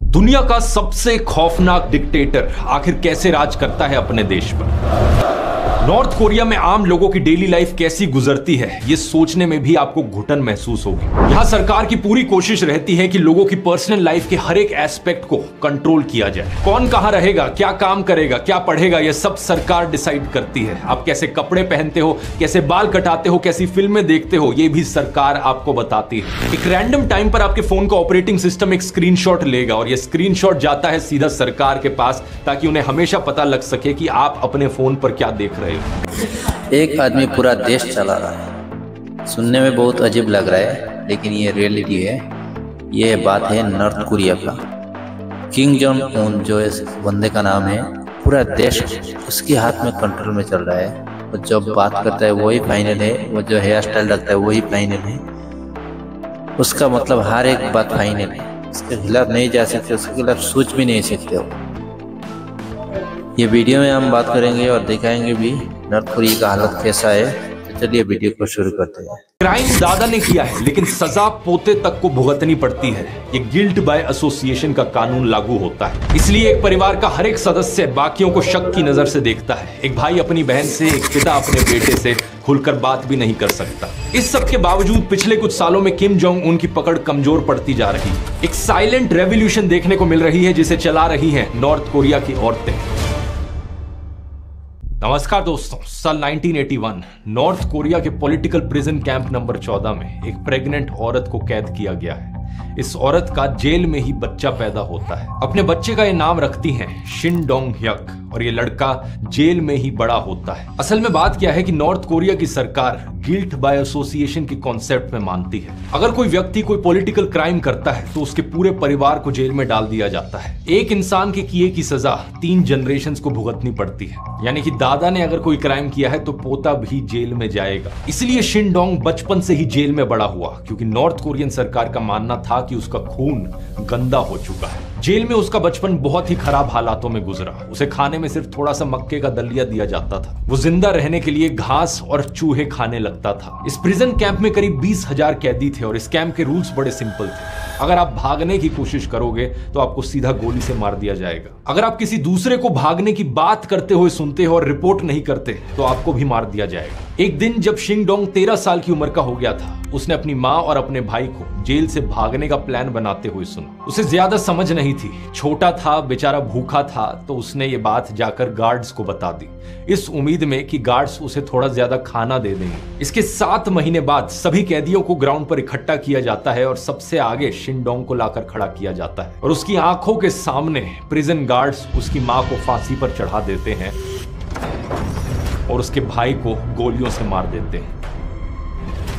दुनिया का सबसे खौफनाक डिक्टेटर आखिर कैसे राज करता है अपने देश पर। नॉर्थ कोरिया में आम लोगों की डेली लाइफ कैसी गुजरती है, ये सोचने में भी आपको घुटन महसूस होगी। यहाँ सरकार की पूरी कोशिश रहती है कि लोगों की पर्सनल लाइफ के हर एक एस्पेक्ट को कंट्रोल किया जाए। कौन कहाँ रहेगा, क्या काम करेगा, क्या पढ़ेगा, यह सब सरकार डिसाइड करती है। आप कैसे कपड़े पहनते हो, कैसे बाल कटाते हो, कैसी फिल्में देखते हो, ये भी सरकार आपको बताती है। एक रैंडम टाइम पर आपके फोन का ऑपरेटिंग सिस्टम एक स्क्रीनशॉट लेगा और यह स्क्रीनशॉट जाता है सीधा सरकार के पास, ताकि उन्हें हमेशा पता लग सके कि आप अपने फोन पर क्या देख रहे हो। एक आदमी पूरा देश चला रहा है। सुनने में बहुत अजीब लग रहा है, लेकिन ये रियलिटी है। ये बात है नॉर्थ कोरिया का। किंग जोंग उन जो इस बंदे का नाम है, पूरा देश उसके हाथ में कंट्रोल में चल रहा है। वो जो बात करता है वही फाइनल है, वो जो हेयर स्टाइल रखता है वही फाइनल है। उसका मतलब हर एक बात फाइनल है। उसके खिलाफ नहीं जा सकते, उसके खिलाफ सोच भी नहीं सकते हो। ये वीडियो में हम बात करेंगे और दिखाएंगे भी नॉर्थ कोरिया का हालत कैसा है। तो चलिए वीडियो को शुरू करते हैं। क्राइम दादा ने किया है, लेकिन सजा पोते तक को भुगतनी पड़ती है। ये गिल्ट बाय एसोसिएशन का कानून लागू होता है। इसलिए एक परिवार का हर एक सदस्य बाकियों को शक की नजर से देखता है। एक भाई अपनी बहन से, एक पिता अपने बेटे से खुलकर बात भी नहीं कर सकता। इस सब के बावजूद पिछले कुछ सालों में किम जोंग उन की पकड़ कमजोर पड़ती जा रही है। एक साइलेंट रेवोल्यूशन देखने को मिल रही है, जिसे चला रही है नॉर्थ कोरिया की औरतें। नमस्कार दोस्तों, साल 1981 नॉर्थ कोरिया के पॉलिटिकल प्रिजन कैंप नंबर 14 में एक प्रेग्नेंट औरत को कैद किया गया है। इस औरत का जेल में ही बच्चा पैदा होता है। अपने बच्चे का ये नाम रखती हैं शिन डोंग ह्यक, और ये लड़का जेल में ही बड़ा होता है। असल में बात क्या है कि नॉर्थ कोरिया की सरकार गिल्ट बाय एसोसिएशन के कॉन्सेप्ट में मानती है। अगर कोई व्यक्ति कोई पॉलिटिकल क्राइम करता है तो उसके पूरे परिवार को जेल में डाल दिया जाता है। एक इंसान के किए की सजा 3 जनरेशंस को भुगतनी पड़ती है। यानी कि दादा ने अगर कोई क्राइम किया है तो पोता भी जेल में जाएगा। इसलिए शिन डोंग बचपन से ही जेल में बड़ा हुआ, क्योंकि नॉर्थ कोरियन सरकार का मानना था कि उसका खून गंदा हो चुका है। जेल में उसका बचपन बहुत ही खराब हालातों में गुजरा। उसे खाने में सिर्फ थोड़ा सा मक्के का दलिया दिया जाता था। वो जिंदा रहने के लिए घास और चूहे खाने लगता था। इस प्रिजन कैंप में करीब 20,000 कैदी थे और इस कैंप के रूल्स बड़े सिंपल थे। अगर आप भागने की कोशिश करोगे तो आपको सीधा गोली से मार दिया जाएगा। अगर आप किसी दूसरे को भागने की बात करते हुए सुनते हो और रिपोर्ट नहीं करते तो आपको भी मार दिया जाएगा। एक दिन जब शिन डोंग 13 साल की उम्र का हो गया था, उसने अपनी माँ और अपने भाई को जेल से भागने का प्लान बनाते हुए सुना। उसे ज्यादा समझ नहीं थी, छोटा था, बेचारा भूखा था, तो उसने ये बात जाकर गार्ड्स को बता दी, इस उम्मीद में कि गार्ड्स उसे थोड़ा ज्यादा खाना दे देंगे। इसके 7 महीने बाद सभी कैदियों को ग्राउंड पर इकट्ठा किया जाता है और सबसे आगे शिन डोंग को लाकर खड़ा किया जाता है और उसकी आंखों के सामने प्रिजन गार्ड्स उसकी माँ को फांसी पर चढ़ा देते हैं और उसके भाई को गोलियों से मार देते हैं।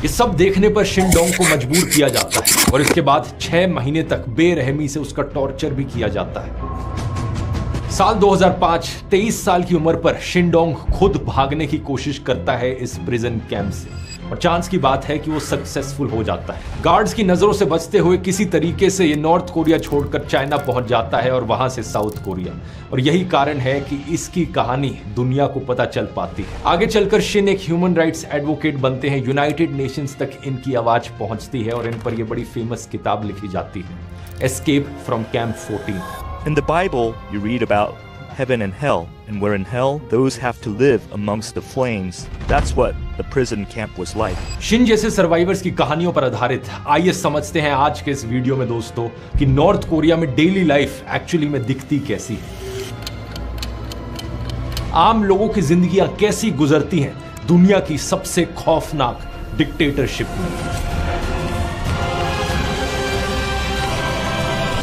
ये सब देखने पर शिन डोंग को मजबूर किया जाता है और इसके बाद 6 महीने तक बेरहमी से उसका टॉर्चर भी किया जाता है। साल 2005, 23 साल की उम्र पर शिन डोंग खुद भागने की कोशिश करता है इस प्रिजन कैंप से और चांस की बात है कि वो सक्सेसफुल हो जाता है। गार्ड्स की नजरों से बचते हुए किसी तरीके से ये नॉर्थ कोरिया छोड़कर चाइना पहुंच जाता है और वहां से साउथ कोरिया, और यही कारण है कि इसकी कहानी दुनिया को पता चल पाती है। आगे चलकर शिन एक ह्यूमन राइट्स एडवोकेट बनते हैं। यूनाइटेड नेशंस तक इनकी आवाज पहुंचती है और इन पर यह बड़ी फेमस किताब लिखी जाती है, escape from camp 14। In the Bible, you read about heaven and hell, and where in hell, those have to live amongst the flames. That's what the prison camp was like. Shin जैसे survivors की कहानियों पर आधारित आइए समझते हैं आज के इस वीडियो में दोस्तों कि नॉर्थ कोरिया में डेली लाइफ एक्चुअली में दिखती कैसी है। आम लोगों की जिंदगियां कैसी गुजरती हैं दुनिया की सबसे खौफनाक डिक्टेटरशिप में।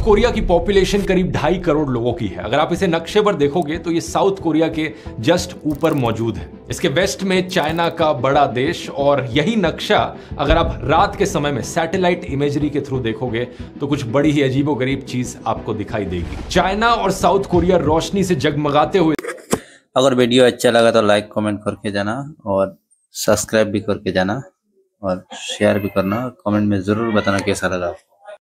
कोरिया की पॉपुलेशन करीब 2.5 करोड़ लोगों की है। अगर आप इसे नक्शे पर देखोगे तो ये साउथ कोरिया के जस्ट ऊपर मौजूद है। इसके वेस्ट में चाइना का बड़ा देश, और यही नक्शा अगर आप रात के समय में सैटेलाइट इमेजरी के थ्रू देखोगे तो कुछ बड़ी ही अजीबोगरीब चीज आपको दिखाई देगी। चाइना और साउथ कोरिया रोशनी से जगमगाते हुए। अगर वीडियो अच्छा लगा तो लाइक कमेंट करके जाना और सब्सक्राइब भी करके जाना और शेयर भी करना। कमेंट में जरूर बताना कैसा लगा।